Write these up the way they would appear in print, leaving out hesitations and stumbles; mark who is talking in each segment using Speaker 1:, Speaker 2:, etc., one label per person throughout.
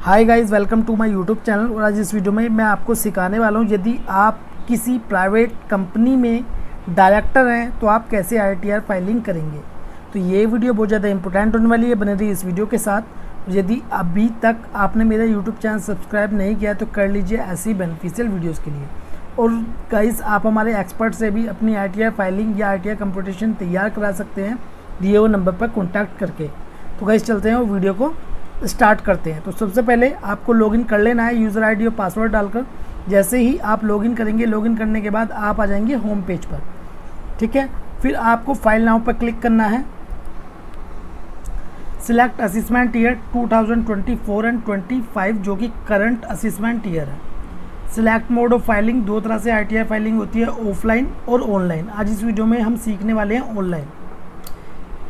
Speaker 1: Hi guys, welcome to my YouTube channel. और आज इस वीडियो में मैं आपको सिखाने वाला हूँ, यदि आप किसी प्राइवेट कंपनी में डायरेक्टर हैं तो आप कैसे ITR फाइलिंग करेंगे। तो ये वीडियो बहुत ज़्यादा इंपॉर्टेंट होने वाली है, बने रही इस वीडियो के साथ। यदि अभी तक आपने मेरा यूट्यूब चैनल सब्सक्राइब नहीं किया तो कर लीजिए ऐसी बेनिफिशियल वीडियोज़ के लिए। और गाइस, आप हमारे एक्सपर्ट से भी अपनी ITR फाइलिंग या ITR कंपटीशन तैयार करा सकते हैं दिए हुए नंबर पर कॉन्टैक्ट करके। तो गाइस चलते हैं और वीडियो को स्टार्ट करते हैं। तो सबसे पहले आपको लॉगिन कर लेना है यूज़र ID और पासवर्ड डालकर। जैसे ही आप लॉगिन करेंगे, लॉगिन करने के बाद आप आ जाएंगे होम पेज पर, ठीक है। फिर आपको फाइल नाउ पर क्लिक करना है। सिलेक्ट असेसमेंट ईयर 2024 एंड 25 जो कि करंट असेसमेंट ईयर है। सिलेक्ट मोड ऑफ फाइलिंग, दो तरह से ITR फाइलिंग होती है, ऑफलाइन और ऑनलाइन। आज इस वीडियो में हम सीखने वाले हैं ऑनलाइन।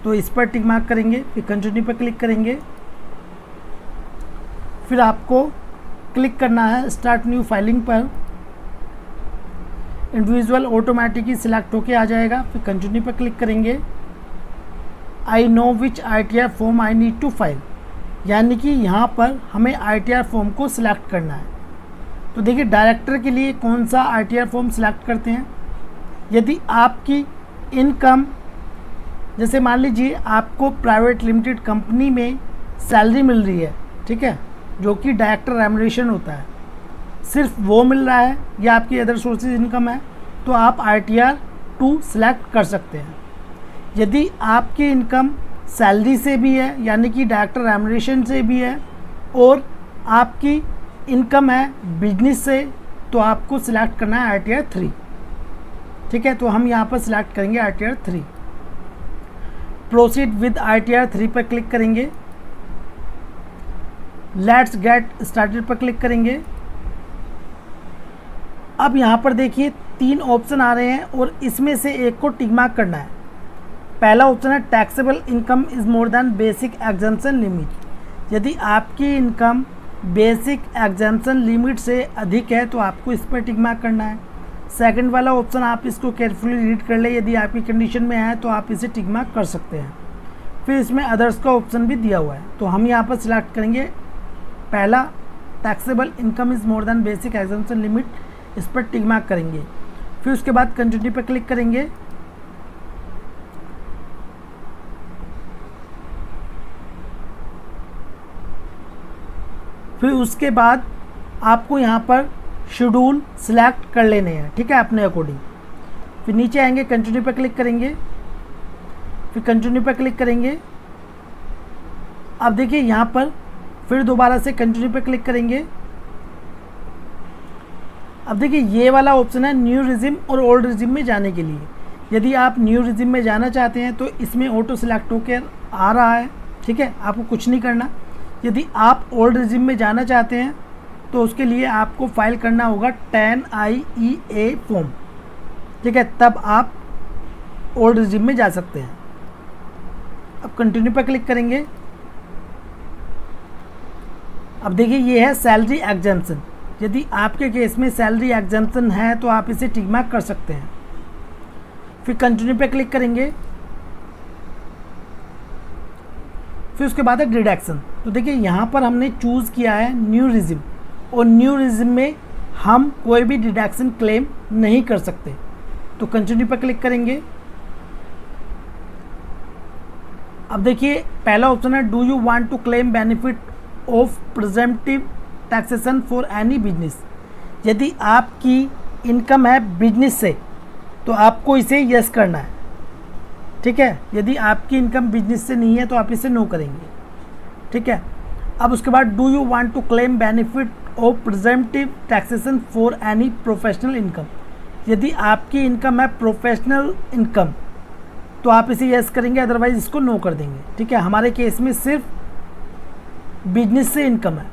Speaker 1: तो इस पर टिक मार्क करेंगे, फिर कंटिन्यू पर क्लिक करेंगे। फिर आपको क्लिक करना है स्टार्ट न्यू फाइलिंग पर। इंडिविजुअल ऑटोमेटिकली सिलेक्ट होके आ जाएगा। फिर कंटिन्यू पर क्लिक करेंगे। I know which ITR form I need to file, यानी कि यहाँ पर हमें ITR फॉर्म को सिलेक्ट करना है। तो देखिए, डायरेक्टर के लिए कौन सा ITR फॉर्म सिलेक्ट करते हैं। यदि आपकी इनकम, जैसे मान लीजिए आपको प्राइवेट लिमिटेड कंपनी में सैलरी मिल रही है, ठीक है, जो कि डायरेक्टर रेम्युनरेशन होता है, सिर्फ वो मिल रहा है या आपकी अदर सोर्सेज इनकम है, तो आप ITR 2 सिलेक्ट कर सकते हैं। यदि आपकी इनकम सैलरी से भी है, यानी कि डायरेक्टर रेम्युनरेशन से भी है, और आपकी इनकम है बिजनेस से, तो आपको सिलेक्ट करना है ITR 3, ठीक है। तो हम यहाँ पर सिलेक्ट करेंगे ITR 3। प्रोसीड विद ITR 3 पर क्लिक करेंगे। लेट्स गेट स्टार्टेड पर क्लिक करेंगे। अब यहाँ पर देखिए 3 ऑप्शन आ रहे हैं और इसमें से एक को टिक मार्क करना है। पहला ऑप्शन है taxable income is more than basic exemption limit. यदि आपकी इनकम बेसिक एग्जम्पशन लिमिट से अधिक है तो आपको इस पर टिक मार्क करना है। सेकंड वाला ऑप्शन आप इसको केयरफुली रीड कर ले, यदि आपकी कंडीशन में है तो आप इसे टिक मार्क कर सकते हैं। फिर इसमें अदर्स का ऑप्शन भी दिया हुआ है, तो हम यहाँ पर सिलेक्ट करेंगे पहला, taxable income is more than basic exemption limit, इस पर टिक मार्क करेंगे। फिर उसके बाद कंटिन्यू पर क्लिक करेंगे। फिर उसके बाद आपको यहाँ पर शेड्यूल सिलेक्ट कर लेने हैं, ठीक है, अपने अकॉर्डिंग। फिर नीचे आएंगे, कंटिन्यू पर क्लिक करेंगे। फिर कंटिन्यू पर क्लिक करेंगे। अब देखिए यहाँ पर फिर दोबारा से कंटिन्यू पे क्लिक करेंगे। अब देखिए ये वाला ऑप्शन है न्यू रिजिम और ओल्ड रिजिम में जाने के लिए। यदि आप न्यू रिजिम में जाना चाहते हैं तो इसमें ऑटो सिलेक्ट होकर आ रहा है, ठीक है, आपको कुछ नहीं करना। यदि आप ओल्ड रिजिम में जाना चाहते हैं तो उसके लिए आपको फाइल करना होगा 10IEA फॉर्म, ठीक है, तब आप ओल्ड रिजिम में जा सकते हैं। अब कंटिन्यू पर क्लिक करेंगे। अब देखिए ये है सैलरी एग्जम्पशन। यदि आपके केस में सैलरी एग्जम्पशन है तो आप इसे टिक मार्क कर सकते हैं। फिर कंटिन्यू पे क्लिक करेंगे। फिर उसके बाद है डिडक्शन। तो देखिए यहाँ पर हमने चूज़ किया है न्यू रिजिम, और न्यू रिजिम में हम कोई भी डिडक्शन क्लेम नहीं कर सकते। तो कंटिन्यू पे क्लिक करेंगे। अब देखिए पहला ऑप्शन है do you want to claim benefit of presumptive taxation for any business. यदि आपकी इनकम है बिजनेस से तो आपको इसे यस करना है, ठीक है। यदि आपकी इनकम बिजनेस से नहीं है तो आप इसे नो करेंगे, ठीक है। अब उसके बाद do you want to claim benefit of presumptive taxation for any professional income. यदि आपकी इनकम है प्रोफेशनल इनकम तो आप इसे यस करेंगे, अदरवाइज इसको नो कर देंगे, ठीक है। हमारे केस में सिर्फ बिजनेस से इनकम है।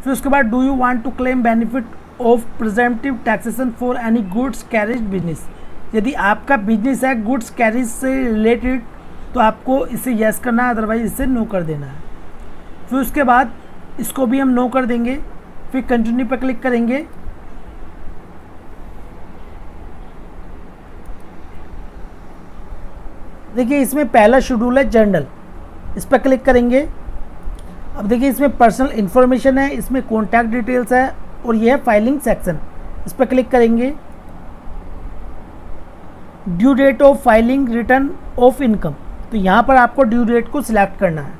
Speaker 1: फिर उसके बाद do you want to claim benefit of presumptive taxation for any goods carriage business. यदि आपका बिजनेस है गुड्स कैरेज से रिलेटेड तो आपको इसे यस करना है, अदरवाइज इसे नो कर देना है। फिर उसके बाद इसको भी हम नो कर देंगे। फिर कंटिन्यू पर क्लिक करेंगे। देखिए इसमें पहला शेड्यूल है जर्नल, इस पर क्लिक करेंगे। अब देखिए इसमें पर्सनल इन्फॉर्मेशन है, इसमें कॉन्टैक्ट डिटेल्स है और ये है फाइलिंग सेक्शन। इस पर क्लिक करेंगे। Due date of filing return of income, तो यहाँ पर आपको ड्यू डेट को सिलेक्ट करना है।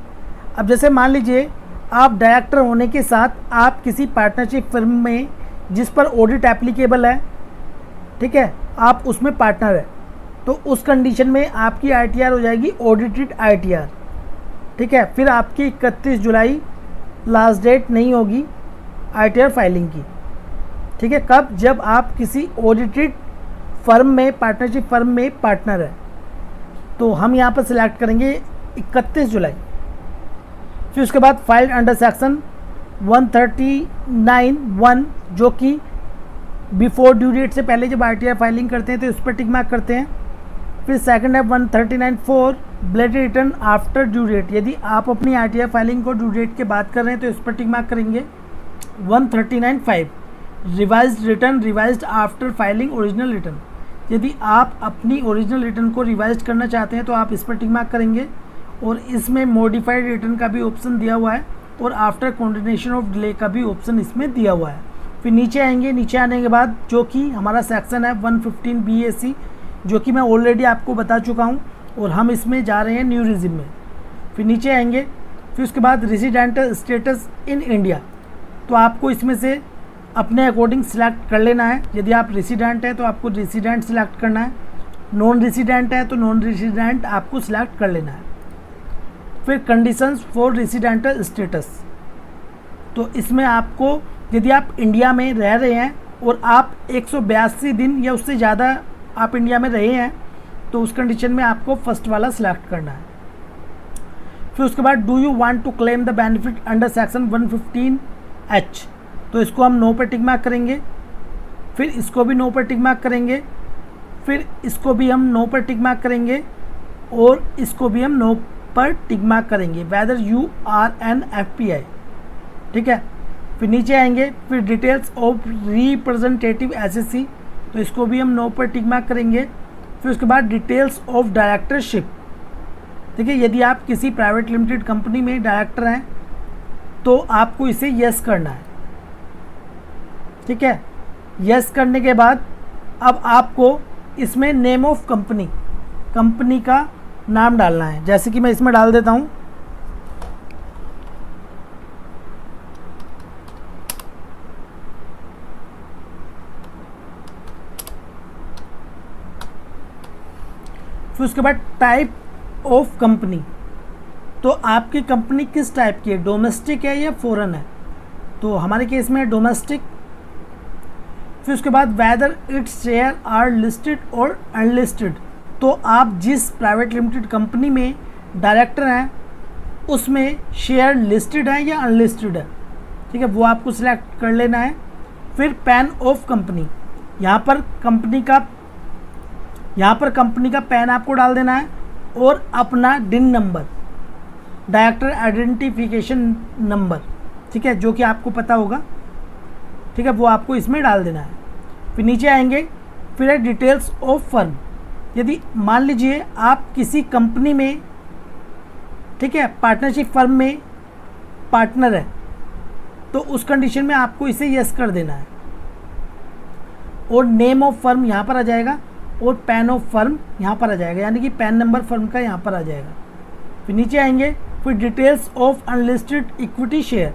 Speaker 1: अब जैसे मान लीजिए आप डायरेक्टर होने के साथ आप किसी पार्टनरशिप फर्म में जिस पर ऑडिट एप्लीकेबल है, ठीक है, आप उसमें पार्टनर है, तो उस कंडीशन में आपकी आईटीआर हो जाएगी ऑडिटेड आईटीआर, ठीक है। फिर आपकी 31 जुलाई लास्ट डेट नहीं होगी आईटीआर फाइलिंग की, ठीक है। कब? जब आप किसी ऑडिटेड फर्म में, पार्टनरशिप फर्म में पार्टनर है। तो हम यहाँ पर सिलेक्ट करेंगे 31 जुलाई। फिर उसके बाद फाइल्ड अंडर सेक्शन 139(1) जो कि बिफोर ड्यू डेट से पहले जब आईटीआर फाइलिंग करते हैं तो इस पर टिक मार्क करते हैं। फिर सेकंड है 139(4) ब्लेटेड रिटर्न आफ्टर ड्यू डेट, यदि आप अपनी आईटीआर फाइलिंग को ड्यू डेट के बाद कर रहे हैं तो इस पर टिक मार्क करेंगे। 139(5) revised return revised after filing original return, यदि आप अपनी ओरिजिनल रिटर्न को रिवाइज करना चाहते हैं तो आप इस पर टिक मार्क करेंगे। और इसमें मॉडिफाइड रिटर्न का भी ऑप्शन दिया हुआ है और आफ्टर कंटिन्यूएशन ऑफ डिले का भी ऑप्शन इसमें दिया हुआ है। फिर नीचे आएंगे, नीचे आने के बाद जो कि हमारा सेक्शन है 115 BAC, जो कि मैं ऑलरेडी आपको बता चुका हूं, और हम इसमें जा रहे हैं न्यू रिजिम में। फिर नीचे आएंगे, फिर उसके बाद रेजिडेंटल स्टेटस इन इंडिया, तो आपको इसमें से अपने अकॉर्डिंग सिलेक्ट कर लेना है। यदि आप रेसिडेंट है तो आपको रेसिडेंट सिलेक्ट करना है, नॉन रेसिडेंट है तो नॉन रेसिडेंट आपको सिलेक्ट कर लेना है। फिर कंडीशंस फॉर रेसिडेंटल स्टेटस, तो इसमें आपको यदि आप इंडिया में रह रहे हैं और आप 182 दिन या उससे ज़्यादा आप इंडिया में रहे हैं तो उस कंडीशन में आपको फर्स्ट वाला सिलेक्ट करना है। फिर उसके बाद do you want to claim the benefit under section 115H, तो इसको हम नो पर टिक मार्क करेंगे। फिर इसको भी नो पर टिक मार्क करेंगे। फिर इसको भी हम नो पर टिक मार्क करेंगे और इसको भी हम नो पर टिक मार्क करेंगे, whether you are an FPI, ठीक है। फिर नीचे आएंगे, फिर डिटेल्स ऑफ रिप्रेजेंटेटिव SSC, तो इसको भी हम नो पर टिक मार्क करेंगे। फिर उसके बाद डिटेल्स ऑफ डायरेक्टरशिप, देखिए यदि आप किसी प्राइवेट लिमिटेड कंपनी में डायरेक्टर हैं तो आपको इसे यस करना है, ठीक है। यस करने के बाद अब आपको इसमें नेम ऑफ कंपनी, कंपनी का नाम डालना है, जैसे कि मैं इसमें डाल देता हूं फिर उसके बाद टाइप ऑफ कंपनी, तो आपकी कंपनी किस टाइप की है, डोमेस्टिक है या फॉरेन है, तो हमारे केस में डोमेस्टिक। फिर उसके बाद whether its share are listed और अनलिस्टेड, तो आप जिस प्राइवेट लिमिटेड कंपनी में डायरेक्टर हैं उसमें शेयर लिस्टेड है या अनलिस्टेड है, ठीक है, वो आपको सिलेक्ट कर लेना है। फिर पैन ऑफ कंपनी, यहाँ पर कंपनी का पैन आपको डाल देना है और अपना डिन नंबर, डायरेक्टर आइडेंटिफिकेशन नंबर, ठीक है, जो कि आपको पता होगा, ठीक है, वो आपको इसमें डाल देना है। फिर नीचे आएंगे, फिर है डिटेल्स ऑफ फर्म, यदि मान लीजिए आप किसी कंपनी में, ठीक है, पार्टनरशिप फर्म में पार्टनर है तो उस कंडीशन में आपको इसे यस कर देना है और नेम ऑफ फर्म यहाँ पर आ जाएगा और पैन ऑफ फर्म यहाँ पर आ जाएगा, यानी कि पैन नंबर फर्म का यहाँ पर आ जाएगा। फिर नीचे आएंगे, फिर details of unlisted equity share,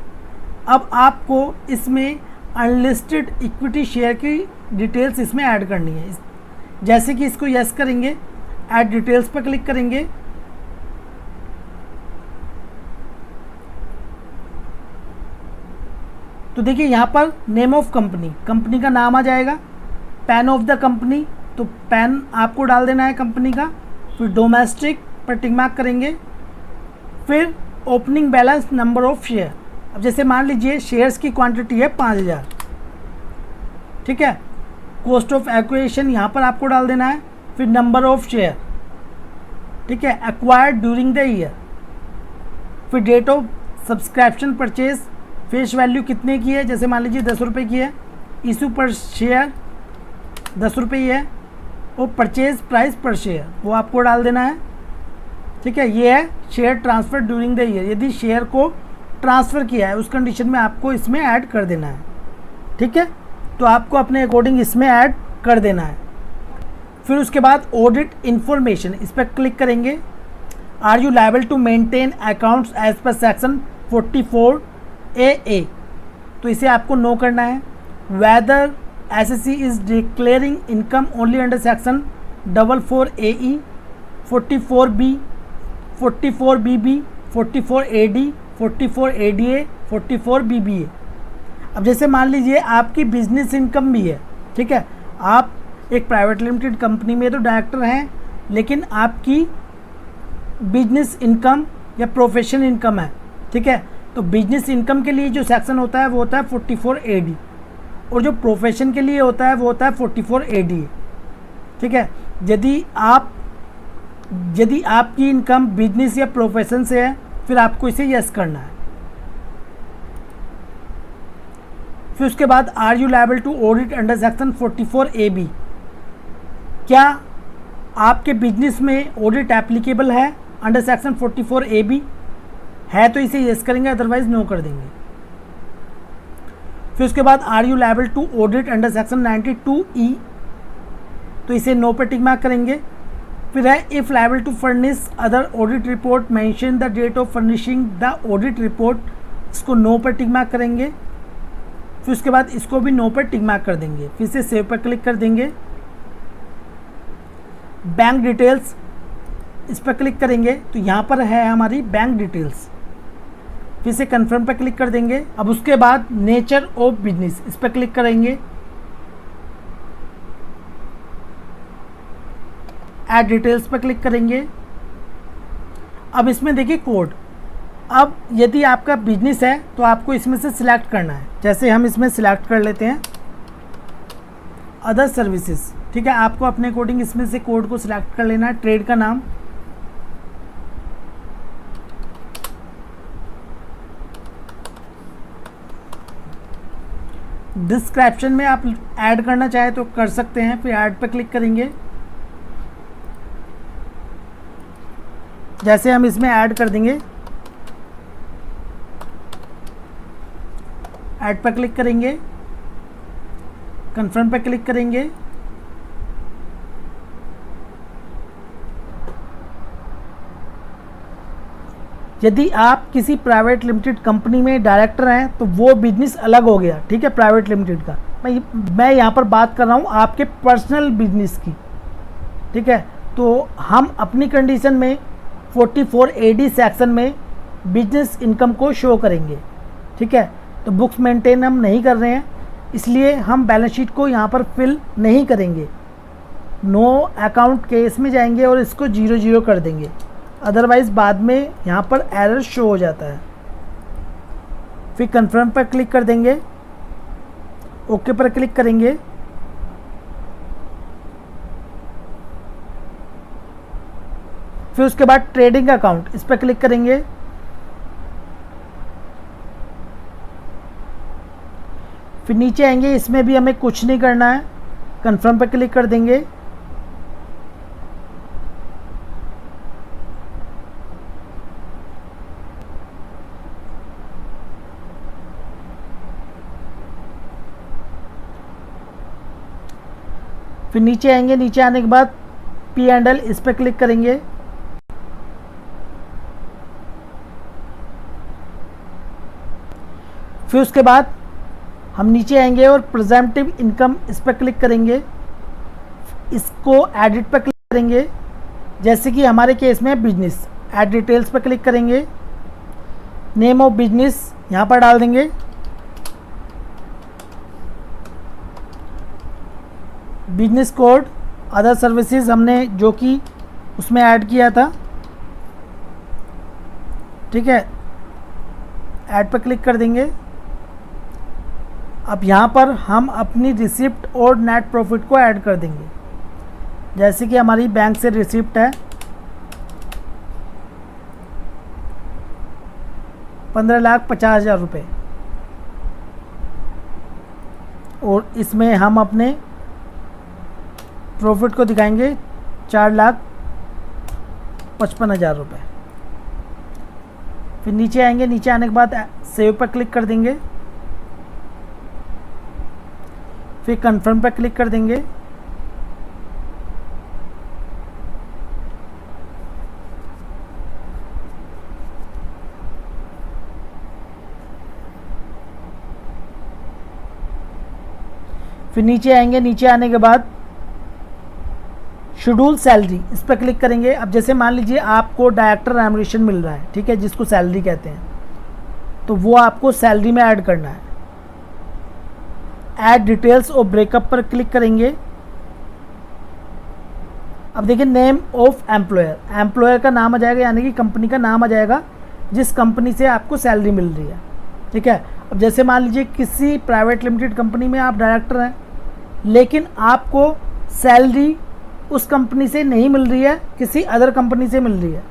Speaker 1: अब आपको इसमें अनलिस्टेड इक्विटी शेयर की डिटेल्स इसमें ऐड करनी है, जैसे कि इसको यस करेंगे, ऐड डिटेल्स पर क्लिक करेंगे, तो देखिए यहाँ पर नेम ऑफ कंपनी, कंपनी का नाम आ जाएगा। पैन ऑफ द कंपनी, तो पैन आपको डाल देना है कंपनी का। फिर डोमेस्टिक पर टिक मार्क करेंगे। फिर opening balance number of share, अब जैसे मान लीजिए शेयर्स की क्वांटिटी है 5000, ठीक है। कॉस्ट ऑफ एक्विजिशन यहाँ पर आपको डाल देना है। फिर नंबर ऑफ शेयर, ठीक है, एक्वायर्ड ड्यूरिंग द ईयर। फिर date of subscription purchase, face value कितने की है, जैसे मान लीजिए 10 रुपये की है, इशू पर शेयर 10 रुपये ही है, और परचेज प्राइस पर शेयर वो आपको डाल देना है, ठीक है। ये है share transfer during the year, यदि शेयर को ट्रांसफ़र किया है उस कंडीशन में आपको इसमें ऐड कर देना है। ठीक है, तो आपको अपने अकॉर्डिंग इसमें ऐड कर देना है। फिर उसके बाद ऑडिट इन्फॉर्मेशन, इस पर क्लिक करेंगे। Are you liable to maintain accounts as per section 44AA, तो इसे आपको नो करना है। Whether SSC is declaring income only under section 44AE, 44B, 44BB, 44AD, 44ADA, 44BBA। अब जैसे मान लीजिए आपकी बिजनेस इनकम भी है, ठीक है, आप एक प्राइवेट लिमिटेड कंपनी में तो डायरेक्टर हैं, लेकिन आपकी बिजनेस इनकम या प्रोफेशनल इनकम है, ठीक है, तो बिजनेस इनकम के लिए जो सेक्शन होता है वो होता है 44AD, और जो प्रोफेशन के लिए होता है वो होता है 44AD। ठीक है, यदि आपकी इनकम बिजनेस या प्रोफेशन से है फिर आपको इसे यस करना है। फिर उसके बाद are you liable to audit under section 44AB, क्या आपके बिजनेस में ऑडिट एप्लीकेबल है अंडर सेक्शन 44AB? है तो इसे यस करेंगे, अदरवाइज नो कर देंगे। फिर उसके बाद are you liable to audit under section 92E, तो इसे नो पे टिक मार्क करेंगे। फिर है if liable to furnish other audit report mention the date of furnishing the audit report, इसको नो पर टिक मार्क करेंगे। फिर उसके बाद इसको भी नो पर टिक मार्क कर देंगे। फिर से सेव पर क्लिक कर देंगे। बैंक डिटेल्स, इस पर क्लिक करेंगे तो यहाँ पर है हमारी बैंक डिटेल्स। फिर से कन्फर्म पर क्लिक कर देंगे। अब उसके बाद नेचर ऑफ बिजनेस, इस पर क्लिक करेंगे। ऐड डिटेल्स पर क्लिक करेंगे। अब इसमें देखिए कोड, अब यदि आपका बिजनेस है तो आपको इसमें से सिलेक्ट करना है। जैसे हम इसमें सिलेक्ट कर लेते हैं अदर सर्विसेज, ठीक है, आपको अपने अकॉर्डिंग इसमें से कोड को सिलेक्ट कर लेना है। ट्रेड का नाम, डिस्क्रिप्शन में आप ऐड करना चाहे तो कर सकते हैं। फिर ऐड पर क्लिक करेंगे। जैसे हम इसमें ऐड कर देंगे, ऐड पर क्लिक करेंगे, कन्फर्म पर क्लिक करेंगे। यदि आप किसी प्राइवेट लिमिटेड कंपनी में डायरेक्टर हैं तो वो बिजनेस अलग हो गया, ठीक है, प्राइवेट लिमिटेड का। मैं यहाँ पर बात कर रहा हूँ आपके पर्सनल बिजनेस की, ठीक है। तो हम अपनी कंडीशन में 44AD सेक्शन में बिजनेस इनकम को शो करेंगे, ठीक है। तो बुक्स मेंटेन हम नहीं कर रहे हैं, इसलिए हम बैलेंस शीट को यहाँ पर फिल नहीं करेंगे। नो अकाउंट केस में जाएंगे और इसको 00 कर देंगे, अदरवाइज़ बाद में यहाँ पर एरर शो हो जाता है। फिर कंफर्म पर क्लिक कर देंगे, ओके पर क्लिक करेंगे। फिर उसके बाद ट्रेडिंग अकाउंट, इस पर क्लिक करेंगे। फिर नीचे आएंगे, इसमें भी हमें कुछ नहीं करना है, कंफर्म पर क्लिक कर देंगे। फिर नीचे आएंगे, नीचे आने के बाद P&L, इस पर क्लिक करेंगे। फिर उसके बाद हम नीचे आएंगे और प्रेजेंटिव इनकम, इस पर क्लिक करेंगे। इसको एडिट पर क्लिक करेंगे, जैसे कि हमारे केस में बिजनेस। ऐड डिटेल्स पर क्लिक करेंगे, नेम ऑफ बिजनेस यहाँ पर डाल देंगे। बिजनेस कोड, अदर सर्विसेज हमने जो कि उसमें ऐड किया था, ठीक है, ऐड पर क्लिक कर देंगे। अब यहाँ पर हम अपनी रिसिप्ट और नेट प्रॉफिट को ऐड कर देंगे। जैसे कि हमारी बैंक से रिसिप्ट है 15,50,000 रुपये, और इसमें हम अपने प्रॉफिट को दिखाएंगे 4,55,000 रुपये। फिर नीचे आएंगे, नीचे आने के बाद सेव पर क्लिक कर देंगे, फिर कंफर्म पर क्लिक कर देंगे। फिर नीचे आएंगे, नीचे आने के बाद शेड्यूल सैलरी, इस पर क्लिक करेंगे। अब जैसे मान लीजिए आपको डायरेक्टर रेम्युनरेशन मिल रहा है, ठीक है, जिसको सैलरी कहते हैं, तो वो आपको सैलरी में ऐड करना है। ऐड डिटेल्स और ब्रेकअप पर क्लिक करेंगे। अब देखिए नेम ऑफ एम्प्लॉयर, एम्प्लॉयर का नाम आ जाएगा, यानी कि कंपनी का नाम आ जाएगा जिस कंपनी से आपको सैलरी मिल रही है, ठीक है। अब जैसे मान लीजिए किसी प्राइवेट लिमिटेड कंपनी में आप डायरेक्टर हैं, लेकिन आपको सैलरी उस कंपनी से नहीं मिल रही है, किसी अदर कंपनी से मिल रही है,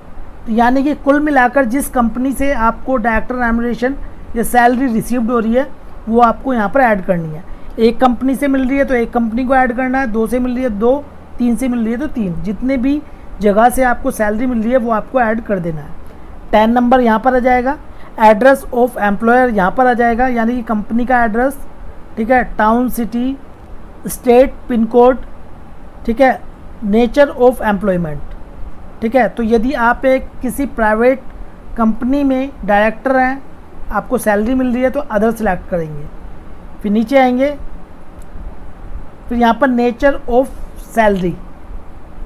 Speaker 1: तो यानी कि कुल मिलाकर जिस कंपनी से आपको डायरेक्टर रेम्युनरेशन या सैलरी रिसीव्ड हो रही है वो आपको यहाँ पर ऐड करनी है। एक कंपनी से मिल रही है तो एक कंपनी को ऐड करना है, 2 से मिल रही है 2, 3 से मिल रही है तो 3, जितने भी जगह से आपको सैलरी मिल रही है वो आपको ऐड कर देना है। 10 नंबर यहाँ पर आ जाएगा। एड्रेस ऑफ एम्प्लॉयर यहाँ पर आ जाएगा, यानी कि कंपनी का एड्रेस, ठीक है, town, city, state, pin code, ठीक है, नेचर ऑफ एम्प्लॉयमेंट, ठीक है। तो यदि आप एक किसी प्राइवेट कंपनी में डायरेक्टर हैं, आपको सैलरी मिल रही है तो अदर सेलेक्ट करेंगे। फिर नीचे आएंगे, फिर यहाँ पर नेचर ऑफ सैलरी,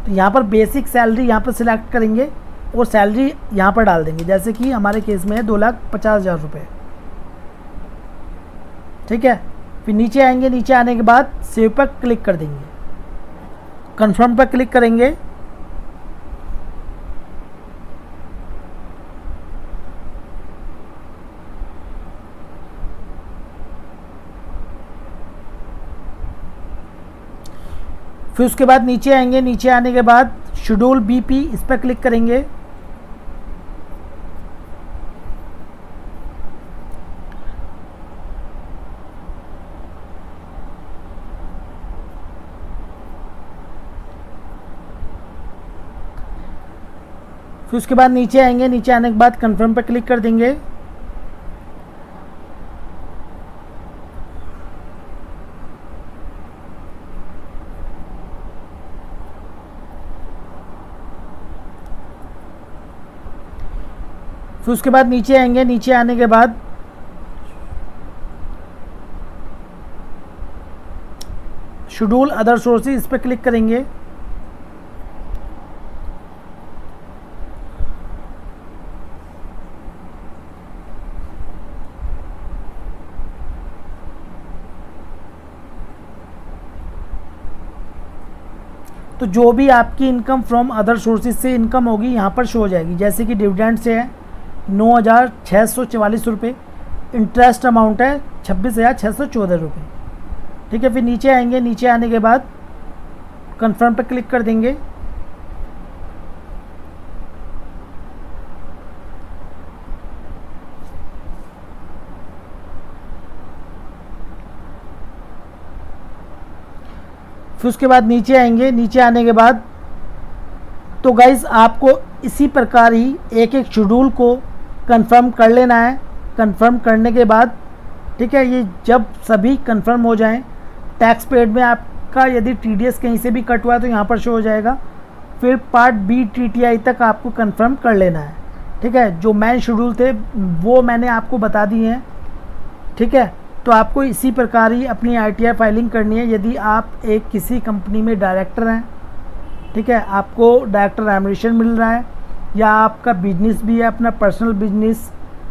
Speaker 1: तो यहाँ पर बेसिक सैलरी यहाँ पर सिलेक्ट करेंगे और सैलरी यहाँ पर डाल देंगे, जैसे कि हमारे केस में है 2,50,000 रुपये, ठीक है। फिर नीचे आएंगे, नीचे आने के बाद सेव पर क्लिक कर देंगे, कंफर्म पर क्लिक करेंगे। फिर उसके बाद नीचे आएंगे, नीचे आने के बाद शेड्यूल बीपी, इस पर क्लिक करेंगे। फिर उसके बाद नीचे आएंगे, नीचे आने के बाद कंफर्म पर क्लिक कर देंगे। फिर उसके बाद नीचे आएंगे, नीचे आने के बाद शेड्यूल अदर सोर्सेज, इस पर क्लिक करेंगे। तो जो भी आपकी इनकम फ्रॉम अदर सोर्सेज से इनकम होगी यहाँ पर शो हो जाएगी, जैसे कि डिविडेंड से है 9,644 रुपये, इंटरेस्ट अमाउंट है 26,614 रुपये, ठीक है। फिर नीचे आएंगे, नीचे आने के बाद कंफर्म पर क्लिक कर देंगे। फिर उसके बाद नीचे आएंगे, नीचे आने के बाद तो गाइस आपको इसी प्रकार ही एक एक शेड्यूल को कंफर्म कर लेना है। कंफर्म करने के बाद, ठीक है, ये जब सभी कंफर्म हो जाएं, टैक्स पेड में आपका यदि टीडीएस कहीं से भी कट हुआ है तो यहाँ पर शो हो जाएगा। फिर पार्ट बी टीटीआई तक आपको कंफर्म कर लेना है, ठीक है। जो मेन शेड्यूल थे वो मैंने आपको बता दिए हैं, ठीक है। तो आपको इसी प्रकार ही अपनी आईटीआर फाइलिंग करनी है। यदि आप एक किसी कंपनी में डायरेक्टर हैं, ठीक है, आपको डायरेक्टर रेम्युनरेशन मिल रहा है, या आपका बिजनेस भी है अपना पर्सनल बिजनेस,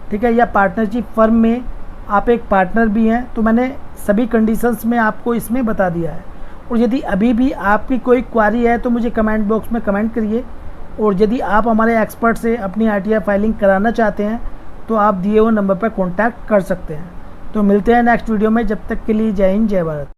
Speaker 1: ठीक है, या पार्टनरशिप फर्म में आप एक पार्टनर भी हैं, तो मैंने सभी कंडीशंस में आपको इसमें बता दिया है। और यदि अभी भी आपकी कोई क्वारी है तो मुझे कमेंट बॉक्स में कमेंट करिए। और यदि आप हमारे एक्सपर्ट से अपनी आईटीआर फाइलिंग कराना चाहते हैं तो आप दिए हुए नंबर पर कॉन्टैक्ट कर सकते हैं। तो मिलते हैं नेक्स्ट वीडियो में, जब तक के लिए जय हिंद, जय भारत।